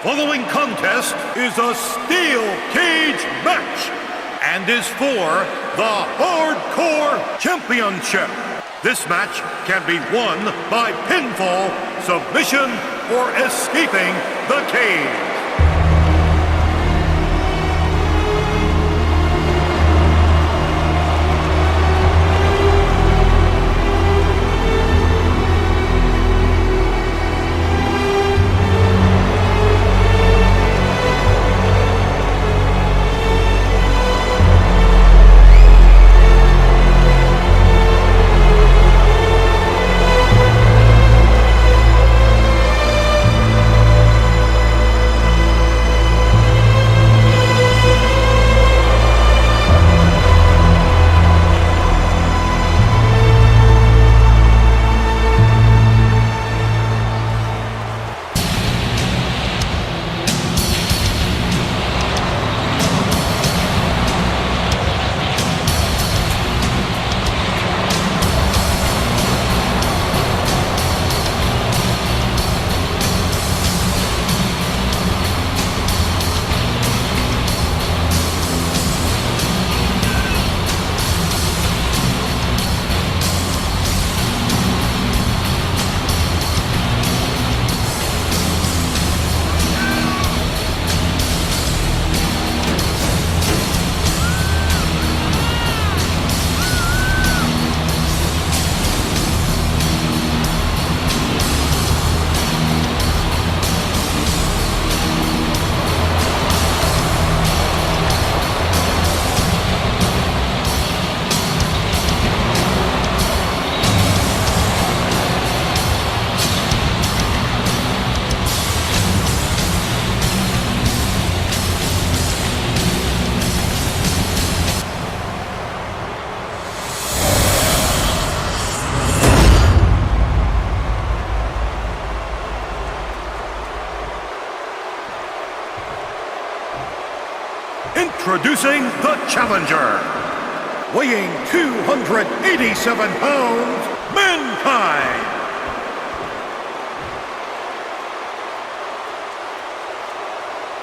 following contest is a steel cage match and is for the Hardcore Championship. This match can be won by pinfall, submission, or escaping the cage. Introducing the challenger, weighing 287 pounds, Mankind.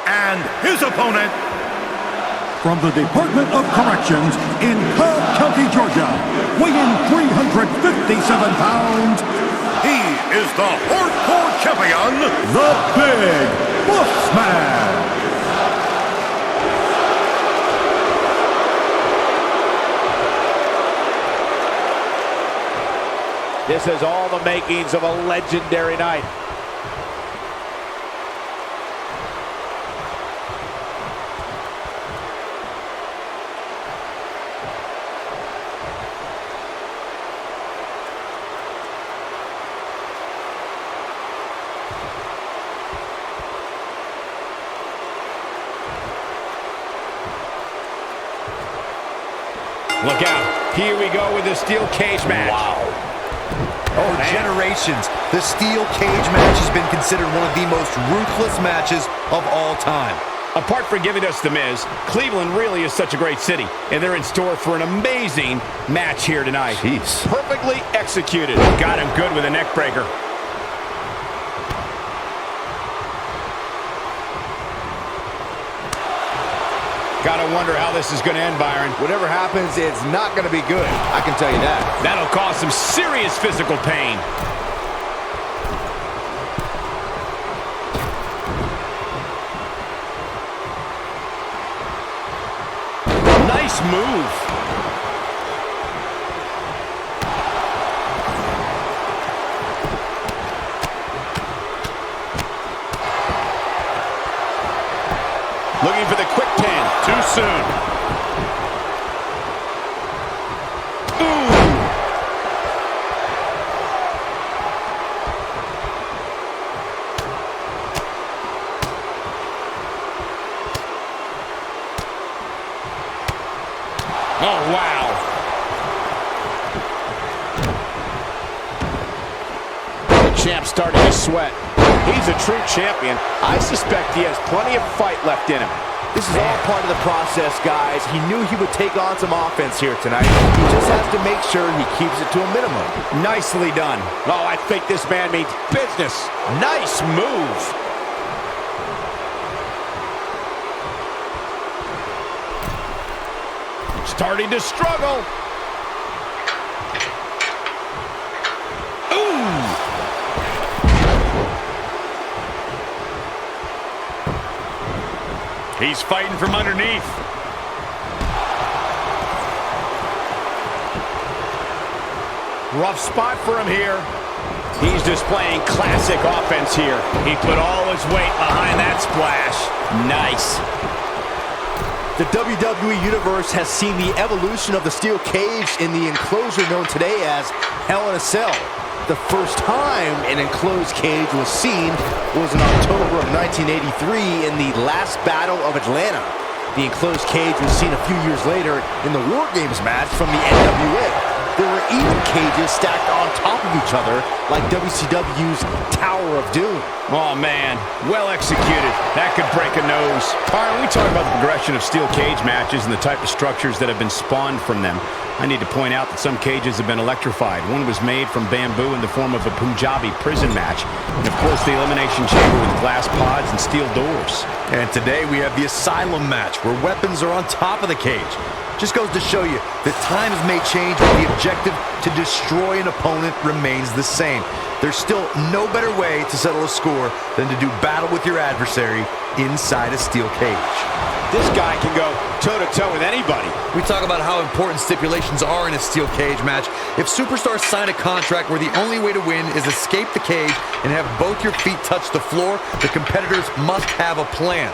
And his opponent, from the Department of Corrections in Cobb County, Georgia, weighing 357 pounds, he is the Hardcore Champion, the Big Bossman. This has all the makings of a legendary night. Look out. Here we go with the steel cage match. Wow. For generations, the steel cage match has been considered one of the most ruthless matches of all time. Apart from giving us The Miz, Cleveland really is such a great city, and they're in store for an amazing match here tonight. Jeez. Perfectly executed. Got him good with a neck breaker. Gotta wonder how this is going to end, Byron. Whatever happens, it's not going to be good. I can tell you that. That'll cause some serious physical pain. Nice move. Looking for the quick pin. Too soon. Ooh. Oh, wow. The champ's starting to sweat. He's a true champion. I suspect he has plenty of fight left in him. This is all part of the process, guys. He knew he would take on some offense here tonight. He just has to make sure he keeps it to a minimum. Nicely done. Oh, I think this man means business. Nice move. starting to struggle. Ooh! He's fighting from underneath. Rough spot for him here. He's displaying classic offense here. He put all his weight behind that splash. Nice. The WWE Universe has seen the evolution of the steel cage in the enclosure known today as Hell in a Cell. The first time an enclosed cage was seen was in October of 1983 in the last Battle of Atlanta. The enclosed cage was seen a few years later in the War Games match from the NWA. There were even cages stacked on top of each other like WCW's Tower of Doom. Oh, man. Well executed. That could break a nose. All right, when we talk about the progression of steel cage matches and the type of structures that have been spawned from them, I need to point out that some cages have been electrified. One was made from bamboo in the form of a Punjabi prison match. And, of course, the Elimination Chamber with glass pods and steel doors. And today we have the Asylum match, where weapons are on top of the cage. Just goes to show you that times may change, but the objective to destroy an opponent remains the same. There's still no better way to settle a score than to do battle with your adversary inside a steel cage. This guy can go toe-to-toe with anybody. We talk about how important stipulations are in a steel cage match. If superstars sign a contract where the only way to win is escape the cage and have both your feet touch the floor, the competitors must have a plan.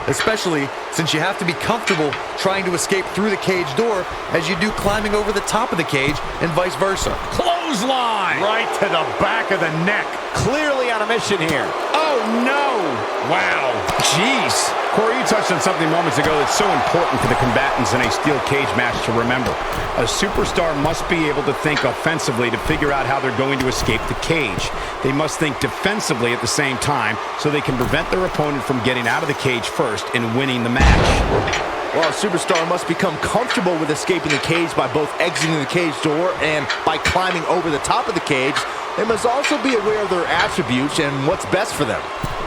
Especially since you have to be comfortable trying to escape through the cage door as you do climbing over the top of the cage and vice versa. Clothesline! Right to the back of the neck. Clearly on a mission here. Oh, no! Wow. Jeez. Corey, you touched on something moments ago that's so important for the combatants in a steel cage match to remember. A superstar must be able to think offensively to figure out how they're going to escape the cage. They must think defensively at the same time so they can prevent their opponent from getting out of the cage first and winning the match. Well, a superstar must become comfortable with escaping the cage by both exiting the cage door and by climbing over the top of the cage. They must also be aware of their attributes and what's best for them.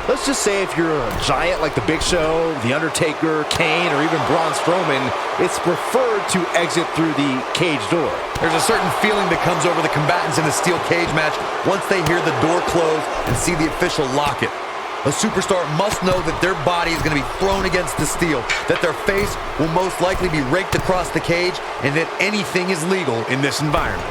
Let's just say if you're a giant like The Big Show, The Undertaker, Kane, or even Braun Strowman, it's preferred to exit through the cage door. There's a certain feeling that comes over the combatants in a steel cage match once they hear the door close and see the official lock it. A superstar must know that their body is going to be thrown against the steel, that their face will most likely be raked across the cage, and that anything is legal in this environment.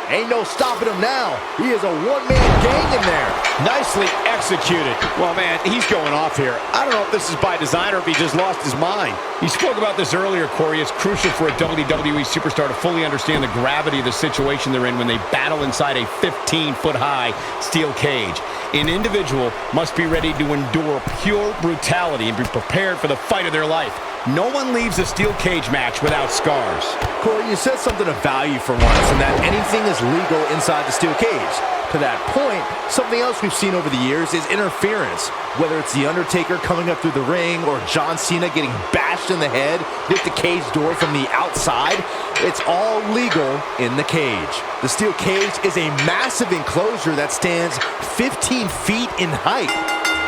Ain't no stopping him now. He is a one-man gang in there. Nicely executed. Well, man, he's going off here. I don't know if this is by design or if he just lost his mind. You spoke about this earlier, Corey. It's crucial for a WWE superstar to fully understand the gravity of the situation they're in when they battle inside a 15-foot-high steel cage. An individual must be ready to endure pure brutality and be prepared for the fight of their life. No one leaves a steel cage match without scars. Corey, you said something of value for once, and that anything is legal inside the steel cage. To that point, something else we've seen over the years is interference. Whether it's The Undertaker coming up through the ring or John Cena getting bashed in the head with the cage door from the outside, it's all legal in the cage. The steel cage is a massive enclosure that stands 15 feet in height.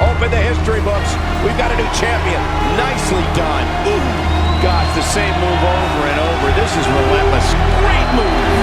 Open the history books. We've got a new champion. Nicely done. Ooh, gosh, the same move over and over. This is relentless. Great move.